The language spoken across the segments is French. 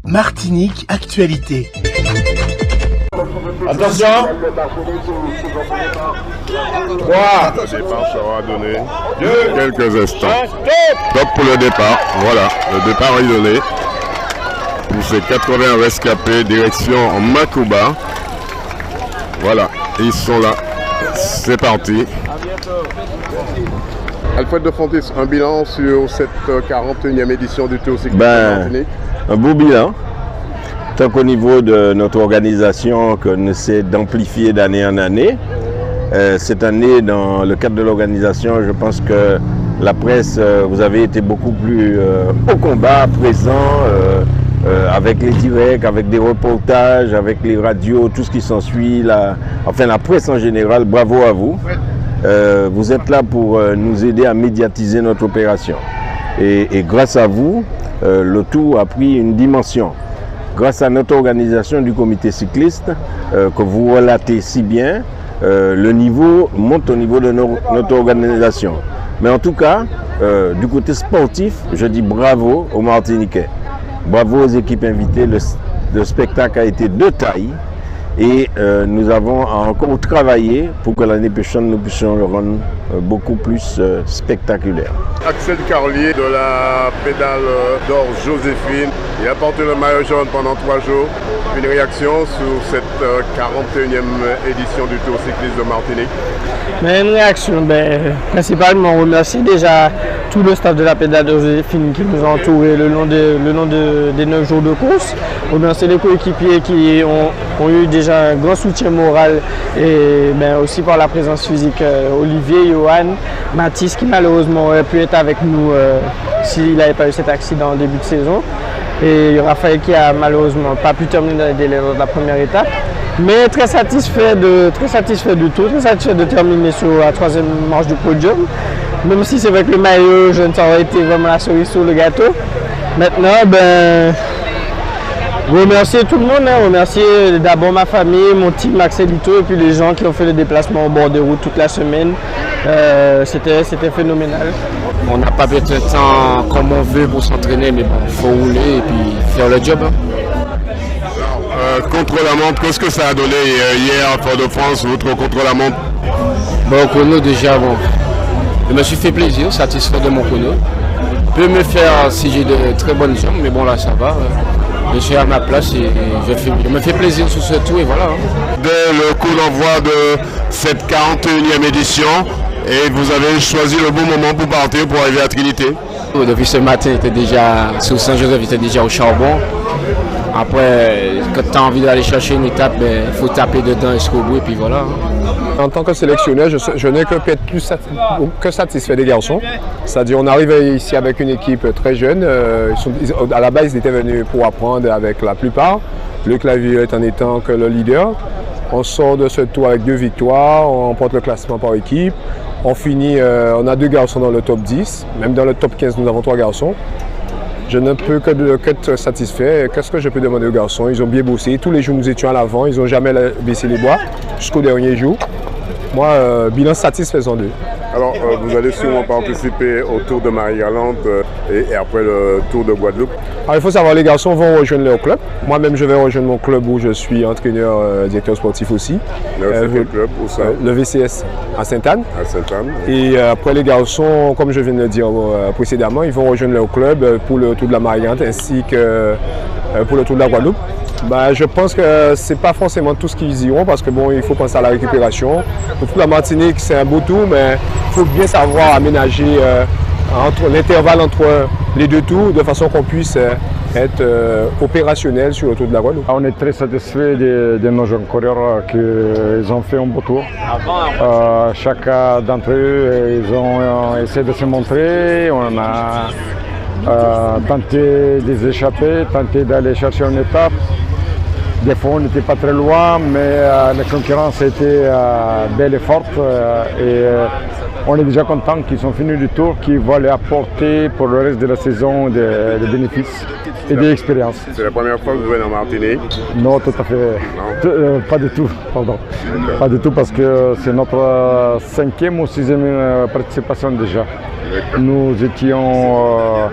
Martinique Actualité. Attention. 3. Le départ sera donné quelques instants. Top pour le départ. Voilà, le départ est donné. Pour ces 80 rescapés, direction Makouba. Voilà, ils sont là. C'est parti. Alfred de Fontis, un bilan sur cette 41e édition du Tour cycliste de Martinique. Un beau bilan. Tant qu'au niveau de notre organisation, qu'on essaie d'amplifier d'année en année. Cette année, dans le cadre de l'organisation, je pense que la presse, vous avez été beaucoup plus au combat, présent, avec les directs, avec des reportages, avec les radios, tout ce qui s'ensuit, la presse en général. Bravo à vous. Vous êtes là pour nous aider à médiatiser notre opération. Et grâce à vous, le Tour a pris une dimension. Grâce à notre organisation du comité cycliste, que vous relatez si bien, le niveau monte au niveau de notre organisation. Mais en tout cas, du côté sportif, je dis bravo aux Martiniquais. Bravo aux équipes invitées. Le spectacle a été de taille. Et nous avons encore travaillé pour que l'année prochaine, nous puissions le rendre beaucoup plus spectaculaire. Axel Carlier de la pédale d'or Joséphine, il a porté le maillot jaune pendant 3 jours. Une réaction sur cette 41e édition du Tour cycliste de Martinique? Mais une réaction, principalement remercier déjà tout le staff de la pédale d'or Joséphine qui nous a entourés le long des 9 jours de course. Remercier les coéquipiers qui ont eu déjà un grand soutien moral et aussi par la présence physique. Olivier, Johan, Mathis qui malheureusement aurait pu être avec nous s'il n'avait pas eu cet accident en début de saison. Et Raphaël qui a malheureusement pas pu terminer dans les délais de la première étape. Mais très satisfait du tour, très satisfait de terminer sur la 3e marche du podium. Même si c'est vrai que le maillot jaune ça aurait été vraiment la cerise sur le gâteau. Maintenant, remercier tout le monde, remercier d'abord ma famille, mon team Axelito et puis les gens qui ont fait le déplacement au bord de route toute la semaine. C'était phénoménal. On n'a pas peut-être le temps comme on veut pour s'entraîner, mais bon, il faut rouler et puis faire le job. Contre-la-montre, qu'est-ce que ça a donné hier à Fort-de-France, votre contre-la-montre? Au chrono déjà, je me suis fait plaisir, satisfait de mon chrono. Peut me faire si j'ai de très bonnes jambes, mais bon là ça va. Je suis à ma place et je me fais plaisir sur ce tour et voilà. Dès le coup d'envoi de cette 41e édition, et vous avez choisi le bon moment pour partir pour arriver à Trinité. Depuis ce matin, j'étais déjà sur Saint-Joseph, j'étais déjà au charbon. Après, quand tu as envie d'aller chercher une étape, il faut taper dedans jusqu'au bout et puis voilà. En tant que sélectionneur, je n'ai que être plus satisfait des garçons. C'est-à-dire on arrive ici avec une équipe très jeune. À la base, ils étaient venus pour apprendre avec la plupart. Le clavier est en étant que le leader. On sort de ce tour avec 2 victoires, on remporte le classement par équipe. On finit, on a 2 garçons dans le top 10. Même dans le top 15, nous avons 3 garçons. Je ne peux qu'être satisfait. Qu'est-ce que je peux demander aux garçons? Ils ont bien bossé. Tous les jours, nous étions à l'avant. Ils n'ont jamais baissé les bras jusqu'au dernier jour. Moi, bilan satisfaisant d'eux. Alors, vous allez sûrement participer au Tour de Marie-Galante et après le Tour de Guadeloupe. Alors, il faut savoir, les garçons vont rejoindre leur club. Moi-même, je vais rejoindre mon club où je suis entraîneur, directeur sportif aussi. Quel club? Où ça? Le VCS à Sainte-Anne. À Sainte-Anne. Et après, les garçons, comme je viens de le dire précédemment, ils vont rejoindre leur club pour le Tour de la Marie-Galante ainsi que pour le Tour de la Guadeloupe. Je pense que ce n'est pas forcément tout ce qu'ils iront parce que il faut penser à la récupération. Pour toute la Martinique, c'est un beau tour, mais il faut bien savoir aménager l'intervalle entre les 2 tours de façon qu'on puisse être opérationnel sur le Tour de la Guadeloupe. On est très satisfait de nos jeunes coureurs qui ont fait un beau tour. Chacun d'entre eux, ils ont essayé de se montrer. On a tenté de les échapper, tenté d'aller chercher une étape. Des fois, on n'était pas très loin, mais la concurrence était belle et forte. On est déjà content qu'ils sont finis du tour, qu'ils vont les apporter pour le reste de la saison des bénéfices et des expériences. C'est la première fois que vous venez en Martinique? Non, tout à fait. Pas du tout, pardon. Pas du tout parce que c'est notre 5e ou 6e participation déjà. Nous étions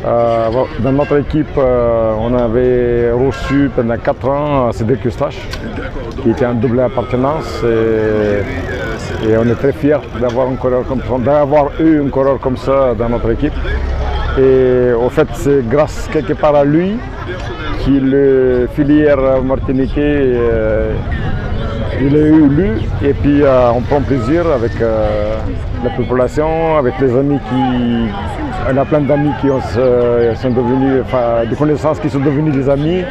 Dans notre équipe, on avait reçu pendant 4 ans Cédric Eustache, qui était en double appartenance. Et on est très fiers d'avoir eu un coureur comme ça dans notre équipe. Et au fait, c'est grâce quelque part à lui que le filière martiniquais il est élu. Et puis on prend plaisir avec la population, avec les amis on a plein d'amis qui sont devenus, des connaissances qui sont devenus des amis.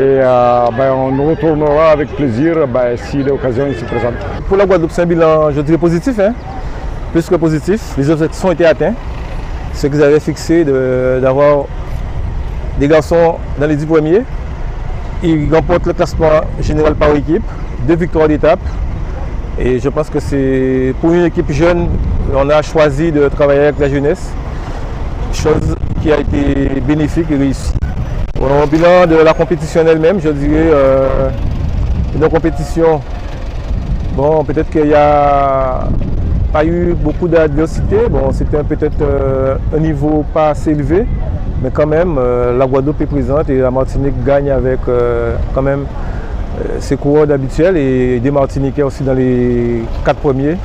Et on retournera avec plaisir si l'occasion se présente. Pour la Guadeloupe, c'est un bilan, je dirais, positif, plus que positif. Les objectifs ont été atteints. Ce qu'ils avaient fixé d'avoir des garçons dans les 10 premiers. Ils remportent le classement général par équipe, 2 victoires d'étape. Et je pense que c'est pour une équipe jeune, on a choisi de travailler avec la jeunesse, chose qui a été bénéfique et réussie. Au bilan de la compétition elle-même, je dirais une compétition, bon, peut-être qu'il n'y a pas eu beaucoup d'adversité, bon, c'était peut-être un niveau pas assez élevé, mais quand même la Guadeloupe est présente et la Martinique gagne avec quand même ses coureurs habituels et des Martiniquais aussi dans les 4 premiers.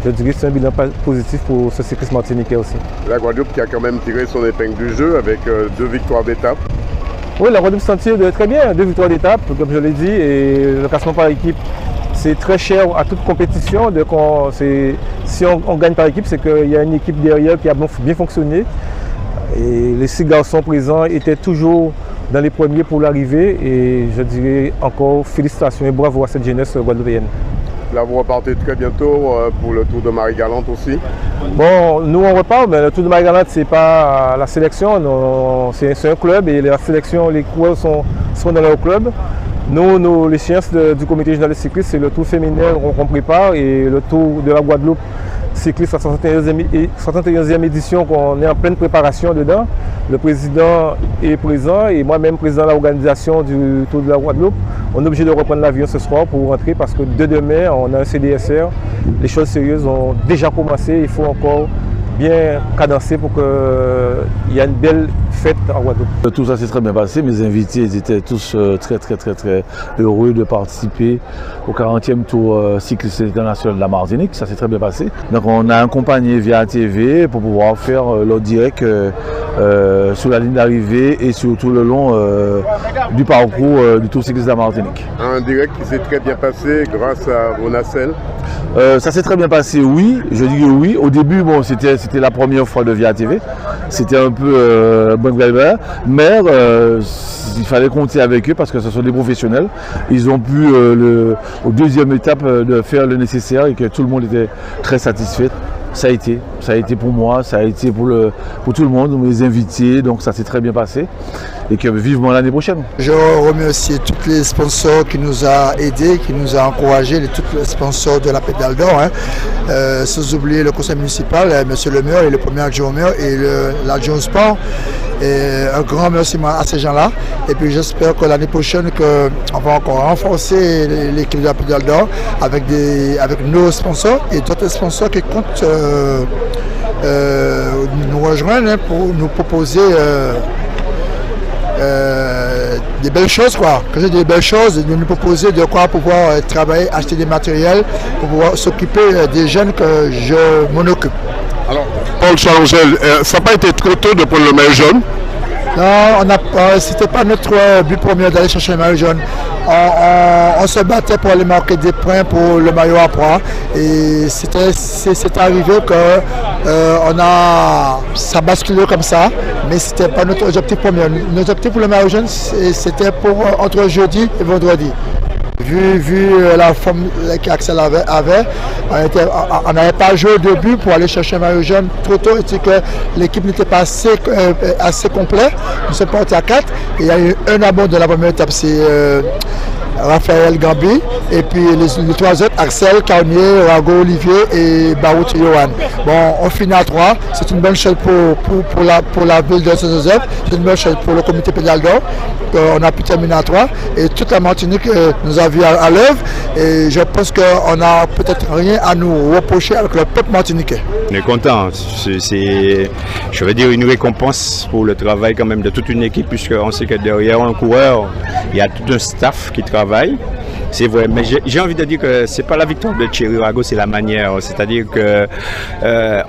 Je dirais que c'est un bilan positif pour ce cycliste martiniquais aussi. La Guadeloupe qui a quand même tiré son épingle du jeu avec 2 victoires d'étape. Oui, la Guadeloupe s'en tire très bien, 2 victoires d'étape, comme je l'ai dit, et le classement par équipe, c'est très cher à toute compétition. Donc si on gagne par équipe, c'est qu'il y a une équipe derrière qui a bien fonctionné. Et les 6 garçons présents étaient toujours dans les premiers pour l'arrivée. Et je dirais encore félicitations et bravo à cette jeunesse guadeloupéenne. Là, vous repartez très bientôt pour le Tour de Marie-Galante aussi. Bon, nous on repart, mais le Tour de Marie-Galante, c'est pas la sélection, c'est un club et la sélection, les coureurs sont dans leur club. Nous, les sciences du comité régional de cyclisme, c'est le Tour féminin qu'on prépare et le Tour de la Guadeloupe cycliste à 71e édition qu'on est en pleine préparation dedans. Le président est présent et moi-même président de l'organisation du Tour de la Guadeloupe. On est obligé de reprendre l'avion ce soir pour rentrer parce que de demain, on a un CDSR. Les choses sérieuses ont déjà commencé. Il faut encore bien cadencer pour qu'il y ait une belle fête en Guadeloupe. Tout ça s'est très bien passé. Mes invités étaient tous très heureux de participer au 40e Tour cycliste international de la Martinique. Ça s'est très bien passé. Donc on a accompagné via TV pour pouvoir faire leur direct sur la ligne d'arrivée et sur tout le long du parcours du Tour cycliste de la Martinique. Un direct qui s'est très bien passé grâce à vos nacelles. Ça s'est très bien passé, oui. Je dis que oui. Au début, bon, c'était la première fois de Via TV. C'était un peu bon galère, mais il fallait compter avec eux parce que ce sont des professionnels. Ils ont pu, au 2e étape, de faire le nécessaire et que tout le monde était très satisfait. Ça a été pour moi, ça a été pour tout le monde, mes invités, donc ça s'est très bien passé et que vivement l'année prochaine. Je remercie tous les sponsors qui nous ont aidés, qui nous ont encouragés, tous les sponsors de la Pédale d'Or, sans oublier le conseil municipal, M. le maire et le premier adjoint au maire et l'adjoint au sport. Et un grand merci à ces gens-là. Et puis j'espère que l'année prochaine, on va encore renforcer l'équipe de la Pédale d'Or avec nos sponsors et d'autres sponsors qui comptent nous rejoindre pour nous proposer des belles choses, quoi. Quand j'ai des belles choses, de nous proposer de quoi pouvoir travailler, acheter des matériels pour pouvoir s'occuper des jeunes que je m'en occupe. Alors, Paul Charongel, ça n'a pas été trop tôt de prendre le maillot jaune? Non, c'était pas notre but premier d'aller chercher le maillot jaune. On se battait pour aller marquer des points pour le maillot à poids. Et c'est arrivé que ça basculait comme ça, mais c'était pas notre objectif premier. Notre objectif pour le maillot jaune, c'était pour entre jeudi et vendredi. Vu la forme qu'Axel avait, on n'avait pas joué au début pour aller chercher un maillot jaune trop tôt et que l'équipe n'était pas assez complet. Nous sommes partis à 4 et il y a eu un abandon de la première étape. C'est Raphaël Gambi, et puis les 3 autres, Axel, Carnier, Rago, Olivier et Barout Yohan. Bon, on finit à 3, c'est une bonne chose pour la ville de Saint-Joseph, c'est une bonne chose pour le comité pédal d'or. On a pu terminer à 3 et toute la Martinique nous a vu à l'œuvre, et je pense qu'on n'a peut-être rien à nous reprocher avec le peuple martiniquais. On est content, c'est, je veux dire, une récompense pour le travail quand même de toute une équipe, puisqu'on sait que derrière un coureur, il y a tout un staff qui travaille. C'est vrai, mais j'ai envie de dire que c'est pas la victoire de Thierry Rago, c'est la manière. C'est-à-dire que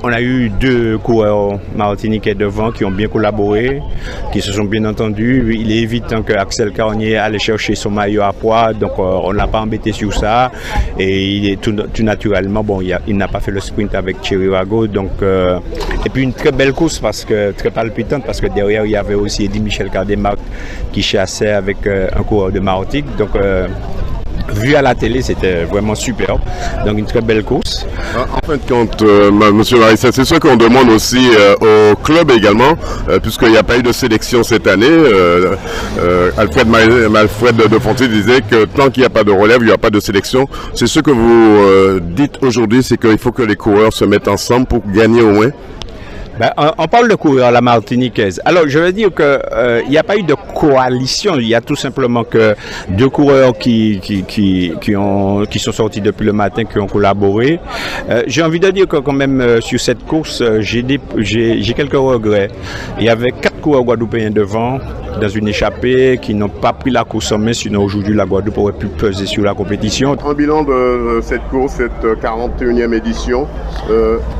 on a eu 2 coureurs martiniquais devant qui ont bien collaboré, qui se sont bien entendus. Il est évident que Axel Carnier allait chercher son maillot à poids, donc on ne l'a pas embêté sur ça. Et il est tout naturellement, bon, il n'a pas fait le sprint avec Thierry Rago. Donc, et puis une très belle course, très palpitante, parce que derrière il y avait aussi Eddy Michel Cardemarque qui chassait avec un coureur de Martinique. Donc, vu à la télé, c'était vraiment super. Donc une très belle course. En fin de compte, Monsieur Marissa, c'est ce qu'on demande aussi au club également, puisqu'il n'y a pas eu de sélection cette année. Alfred de Fontaine disait que tant qu'il n'y a pas de relève, il n'y a pas de sélection. C'est ce que vous dites aujourd'hui, c'est qu'il faut que les coureurs se mettent ensemble pour gagner au moins. On parle de coureurs à la martiniquaise. Alors, je veux dire que il n'y a pas eu de coalition. Il y a tout simplement que 2 coureurs qui sont sortis depuis le matin, qui ont collaboré. J'ai envie de dire que quand même sur cette course, j'ai quelques regrets. Il y avait 4 coureurs guadeloupéens devant, dans une échappée, qui n'ont pas pris la course en main, sinon aujourd'hui la Guadeloupe aurait pu peser sur la compétition. En bilan de cette course, cette 41e édition,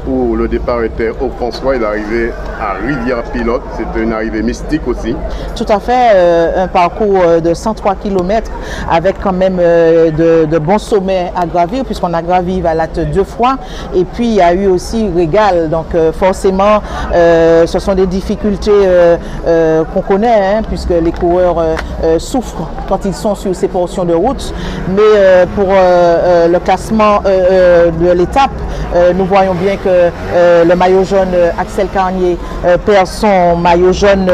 où le départ était au François, il est arrivé à Rivière-Pilote, c'était une arrivée mystique aussi. Tout à fait, un parcours de 103 km avec quand même de bons sommets à gravir, puisqu'on a gravi Valat 2 fois, et puis il y a eu aussi Régal, donc forcément ce sont des difficultés qu'on connaît, puisque les coureurs souffrent quand ils sont sur ces portions de route. Mais pour le classement de l'étape, nous voyons bien que le maillot jaune Axel Carnier perd son maillot jaune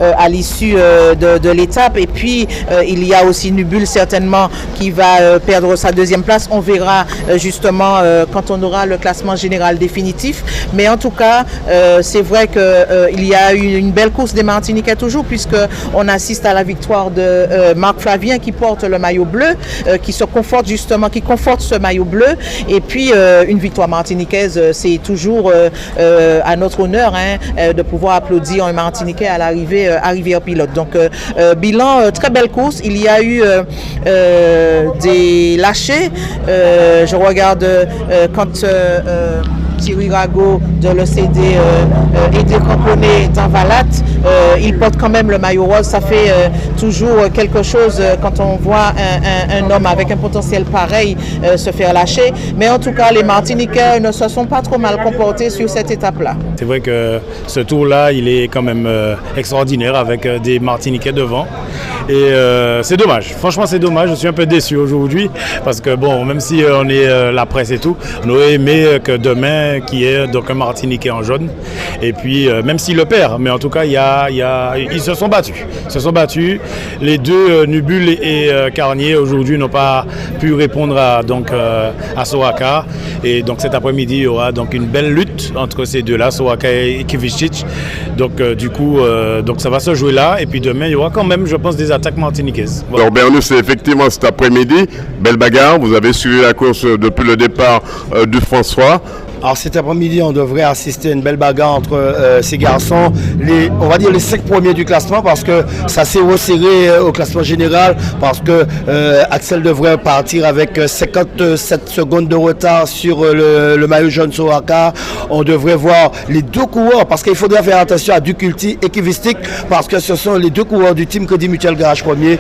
à l'issue de l'étape. Et puis il y a aussi Nubul certainement qui va perdre sa 2e place. On verra justement quand on aura le classement général définitif. Mais en tout cas, c'est vrai qu'il y a eu une belle course des Martiniquais toujours, puisque on assiste à la victoire de Marc Flavien qui porte le maillot bleu, qui se conforte justement, qui conforte ce maillot bleu. Et puis une victoire martiniquaise, c'est toujours à notre honneur de pouvoir applaudir un Martiniquais à l'arrivée à Rivière-Pilote. Donc bilan, très belle course. Il y a eu des lâchers. Je regarde quand Thierry Rago de l'ECD et des cramponnés dans Valat, il porte quand même le maillot rose. Ça fait toujours quelque chose quand on voit un homme avec un potentiel pareil se faire lâcher. Mais en tout cas, les Martiniquais ne se sont pas trop mal comportés sur cette étape-là. C'est vrai que ce tour-là, il est quand même extraordinaire avec des Martiniquais devant. Et c'est dommage. Franchement, c'est dommage. Je suis un peu déçu aujourd'hui parce que bon, même si on est la presse et tout, on aurait aimé que demain, qu'il y ait donc un Martiniquais en jaune. Et puis, même s'il le perd, mais en tout cas, ils se sont battus. Ils se sont battus. Les 2, Nubul et Carnier, aujourd'hui, n'ont pas pu répondre à Soraka. Et donc, cet après-midi, il y aura donc une belle lutte entre ces 2-là, Soraka et Kivicic. Donc, du coup, donc ça va se jouer là. Et puis, demain, il y aura quand même, je pense, des attaques martiniquaises. Voilà. Alors, Bernus, c'est effectivement cet après-midi. Belle bagarre. Vous avez suivi la course depuis le départ du François. Alors cet après-midi, on devrait assister à une belle bagarre entre ces garçons, on va dire les 5 premiers du classement, parce que ça s'est resserré au classement général, parce que Axel devrait partir avec 57 secondes de retard sur le maillot jaune Soraka. On devrait voir les 2 coureurs, parce qu'il faudrait faire attention à Duculti et Kivistic, parce que ce sont les 2 coureurs du team Crédit Mutuel Garage Premier.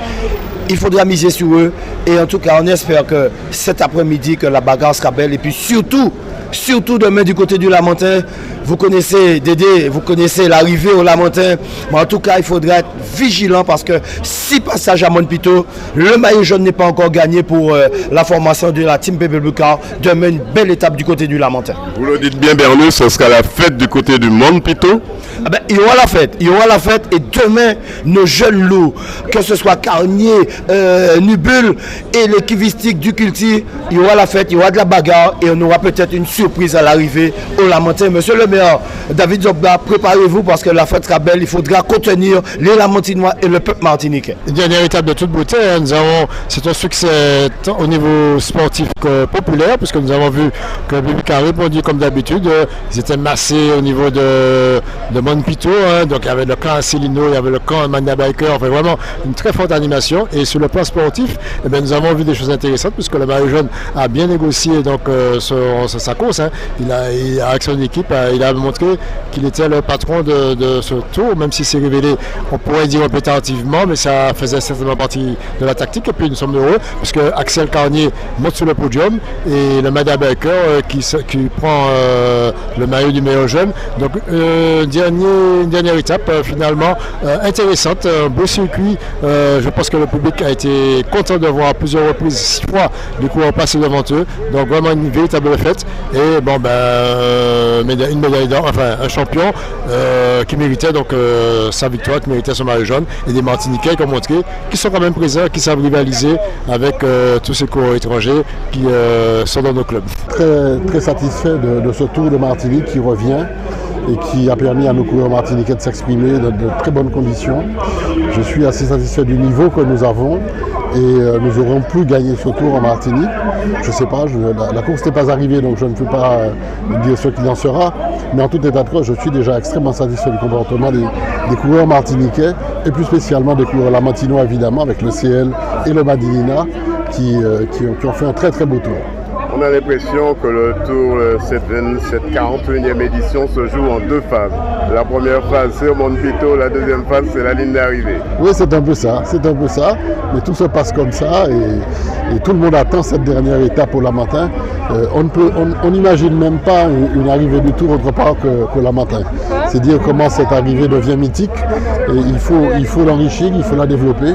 Il faudra miser sur eux, et en tout cas on espère que cet après-midi que la bagarre sera belle, et puis surtout demain du côté du Lamentin, vous connaissez Dédé, vous connaissez l'arrivée au Lamentin. Mais en tout cas, il faudra être vigilant parce que si passage à Montpito, le maillot jaune n'est pas encore gagné pour la formation de la team Bébé Boucar. Demain, une belle étape du côté du Lamentin. Vous le dites bien, Bernou, ce sera la fête du côté du Montpito. Ah ben, il y aura la fête et demain nos jeunes loups, que ce soit Carnier, Nubul et l'équivistique du Culti, il y aura la fête, il y aura de la bagarre et on aura peut-être une surprise à l'arrivée au Lamentin. Monsieur le maire, David Zobda, préparez-vous parce que la fête sera belle, il faudra contenir les Lamentinois et le peuple martiniquais. Dernière étape de toute beauté, c'est un succès au niveau sportif que populaire, puisque nous avons vu que Bébé Carré répondit comme d'habitude, ils étaient massés au niveau de Montpito, donc il y avait le camp Célino, il y avait le camp Mania Biker, enfin vraiment une très forte animation. Et sur le plan sportif, eh bien, nous avons vu des choses intéressantes puisque le maillot jaune a bien négocié donc, sa course. Avec son équipe, il a montré qu'il était le patron de ce tour, même si c'est révélé, on pourrait dire un peu tardivement, mais ça faisait certainement partie de la tactique. Et puis nous sommes heureux puisque Axel Carnier monte sur le podium et le Mania Biker qui prend le maillot du maillot jaune. Donc une dernière étape finalement intéressante, un beau circuit. Je pense que le public a été content de voir à plusieurs reprises, 6 fois les coureurs passer devant eux. Donc vraiment une véritable fête. Et bon une médaille d'or, enfin un champion qui méritait donc sa victoire, qui méritait son maillot jaune, et des Martiniquais qui ont montré qu'ils sont quand même présents, qui savent rivaliser avec tous ces coureurs étrangers qui sont dans nos clubs. Très satisfait de ce Tour de Martinique qui revient et qui a permis à nos coureurs martiniquais de s'exprimer dans de très bonnes conditions. Je suis assez satisfait du niveau que nous avons et nous aurons pu gagner ce tour en Martinique. Je ne sais pas, la course n'est pas arrivée, donc je ne peux pas dire ce qu'il en sera, mais en tout état de cause, je suis déjà extrêmement satisfait du comportement des coureurs martiniquais et plus spécialement des coureurs lamantinois évidemment, avec le CL et le Madinina qui ont fait un très très beau tour. On a l'impression que le tour, cette 41e édition se joue en 2 phases. La première phase, c'est au Montpito, la deuxième phase, c'est la ligne d'arrivée. Oui, c'est un peu ça, mais tout se passe comme ça et tout le monde attend cette dernière étape au Lamentin. On n'imagine même pas une arrivée du tour autre part que Lamentin. C'est dire comment cette arrivée devient mythique et il faut l'enrichir, il faut la développer.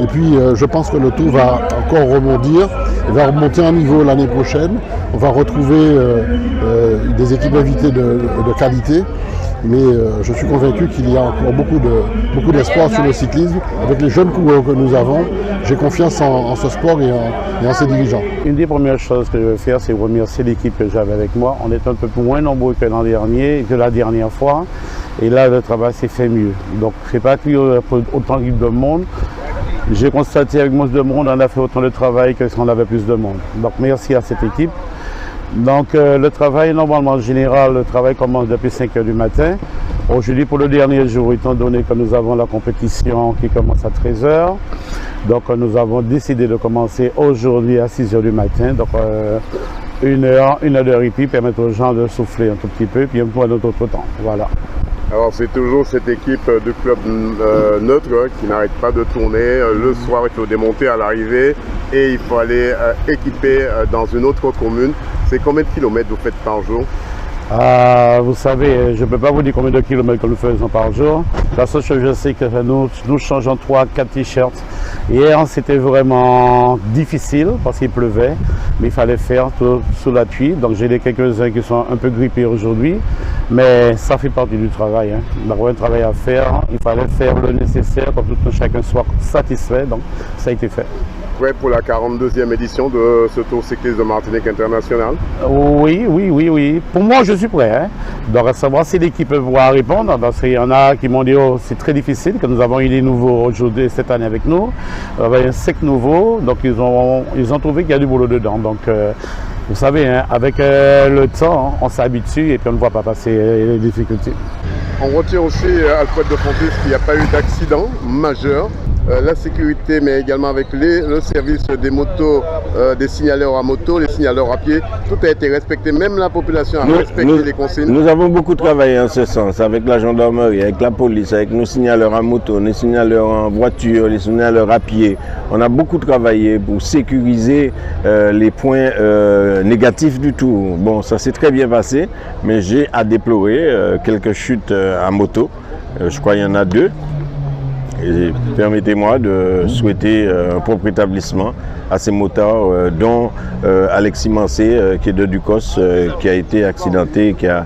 Et puis je pense que le tour va encore rebondir, il va remonter en niveau l'année prochaine. On va retrouver des équipes invitées de qualité. Mais je suis convaincu qu'il y a encore beaucoup d'espoir sur le cyclisme. Avec les jeunes coureurs que nous avons, j'ai confiance en ce sport et en ses dirigeants. Une des premières choses que je vais faire, c'est remercier l'équipe que j'avais avec moi. On est un peu moins nombreux que l'an dernier, que la dernière fois. Et là, le travail s'est fait mieux. Donc, je n'ai pas pris autant de monde. J'ai constaté avec moins de monde, on a fait autant de travail que si on avait plus de monde. Donc, merci à cette équipe. Donc le travail, normalement en général, le travail commence depuis 5 h du matin. Aujourd'hui, pour le dernier jour, étant donné que nous avons la compétition qui commence à 13 h, donc nous avons décidé de commencer aujourd'hui à 6 h du matin. Donc une heure et puis permettre aux gens de souffler un tout petit peu, puis un peu à notre temps. Voilà. Alors c'est toujours cette équipe de club neutre qui n'arrête pas de tourner. Le soir, il faut démonter à l'arrivée et il faut aller équiper dans une autre commune. C'est combien de kilomètres vous faites par jour? Vous savez, je ne peux pas vous dire combien de kilomètres que nous faisons par jour. La seule chose que je sais que nous changeons 3-4 t-shirts. Hier, c'était vraiment difficile parce qu'il pleuvait, mais il fallait faire tout sous la pluie. Donc j'ai quelques-uns qui sont un peu grippés aujourd'hui, mais ça fait partie du travail. On a un travail à faire, il fallait faire le nécessaire pour que chacun soit satisfait, donc ça a été fait. Prêt pour la 42e édition de ce Tour cycliste de Martinique International? Oui. Pour moi, je suis prêt. Donc, à savoir si l'équipe va répondre. Parce qu'il y en a qui m'ont dit oh, c'est très difficile, que nous avons eu des nouveaux aujourd'hui, cette année avec nous. Il y a 5 nouveaux, donc ils ont trouvé qu'il y a du boulot dedans. Donc, vous savez, avec le temps, on s'habitue et puis on ne voit pas passer les difficultés. On retient aussi, Alfred de Fontis, qu'il n'y a pas eu d'accident majeur. La sécurité, mais également avec le service des motos des signaleurs à moto, les signaleurs à pied, tout a été respecté, même la population a respecté les consignes. Nous avons beaucoup travaillé en ce sens, avec la gendarmerie, avec la police, avec nos signaleurs à moto, les signaleurs en voiture, les signaleurs à pied. On a beaucoup travaillé pour sécuriser les points négatifs du tour. Bon, ça s'est très bien passé, mais j'ai à déplorer quelques chutes à moto. Je crois qu'il y en a 2. Et permettez-moi de souhaiter un propre établissement à ces motards, dont Alexis Mancé, qui est de Ducos, qui a été accidenté, qui a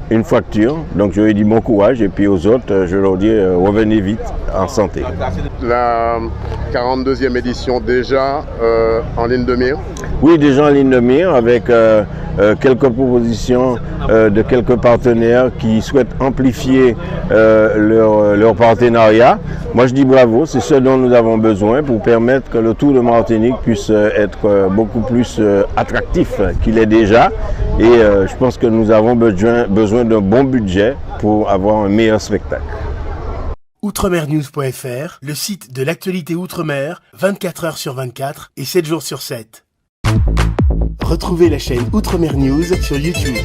une fracture. Donc je lui dis bon courage et puis aux autres, je leur dis revenez vite en santé. La 42e édition déjà en ligne de mire? Oui, déjà en ligne de mire avec quelques propositions de quelques partenaires qui souhaitent amplifier leur partenariat. Moi je dis bravo, c'est ce dont nous avons besoin pour permettre que le Tour de Martinique puisse être beaucoup plus attractif qu'il est déjà. Et je pense que nous avons besoin d'un bon budget pour avoir un meilleur spectacle. Outremernews.fr, le site de l'actualité Outre-mer, 24 heures sur 24 et 7 jours sur 7. Retrouvez la chaîne Outremer News sur YouTube.